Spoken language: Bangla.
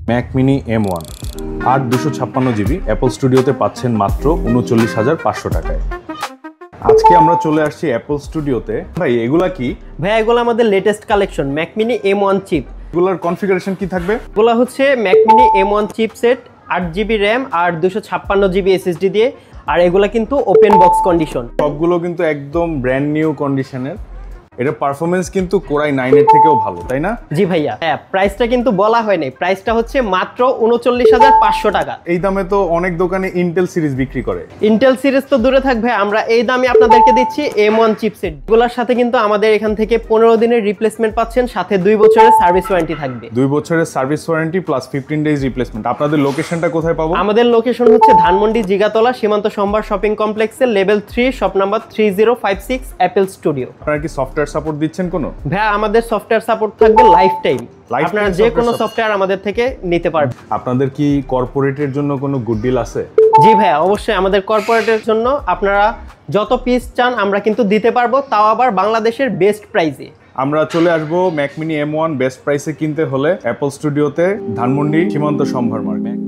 Mac mini M1 8 256 GB Apple স্টুডিওতে পাচ্ছেন মাত্র 39,500 টাকায়। আজকে আমরা চলে আসছি অ্যাপল স্টুডিওতে। ভাই এগুলা কি? ভাই এগুলো আমাদের latest collection Mac mini M1 chip. এগুলার কনফিগারেশন কি থাকবে? এগুলো হচ্ছে Mac mini M1 chipset 8GB RAM আর 256GB SSD দিয়ে, আর এগুলা কিন্তু ওপেন বক্স কন্ডিশন। সবগুলো কিন্তু একদম ব্র্যান্ড নিউ কন্ডিশনের। এটা পারফরম্যান্স কিন্তু কোরাই 9 এর থেকেও ভালো, তাই না? জি ভাইয়া, হ্যাঁ প্রাইসটা কিন্তু বলা হয়নি, প্রাইসটা হচ্ছে মাত্র 39,500 টাকা। এই দামে তো অনেক দোকানে ইন্টেল সিরিজ বিক্রি করে। ইন্টেল সিরিজ তো দূরে থাকবে, আমরা এই দামে আপনাদেরকে দিচ্ছি M1 চিপসেট। এগুলোর সাথে কিন্তু আমাদের এখান থেকে 15 দিনের রিপ্লেসমেন্ট পাচ্ছেন, সাথে 2 বছরের সার্ভিস ওয়ারেন্টি থাকবে। 2 বছরের service warranty plus 15 days replacement. আপনাদের লোকেশনটা কোথায় পাবো? আমাদের লোকেশন হচ্ছে ধানমন্ডি জিগাতলা সীমান্ত সম্ভার শপিং কমপ্লেক্সের level 3 shop number 3056 Apple studio. আপনারা কি সফটওয়্যার সাপোর্ট দিচ্ছেন কোনো? ভাই আমাদের সফটওয়্যার সাপোর্ট থাকবে লাইফ টাইম। আপনারা যে কোনো সফটওয়্যার আমাদের থেকে নিতে পারবেন। আপনাদের কি কর্পোরেটের জন্য কোনো গুড ডিল আছে? জি ভাই অবশ্যই, আমাদের কর্পোরেটের জন্য আপনারা যত পিস চান আমরা কিন্তু দিতে পারবো, তাও আবার বাংলাদেশের বেস্ট প্রাইসে। আমরা চলে আসবো ম্যাক মিনি M1 বেস্ট প্রাইসে কিনতে হলে অ্যাপল স্টুডিওতে, ধানমন্ডি সীমান্ত সম্ভার মার্কেট।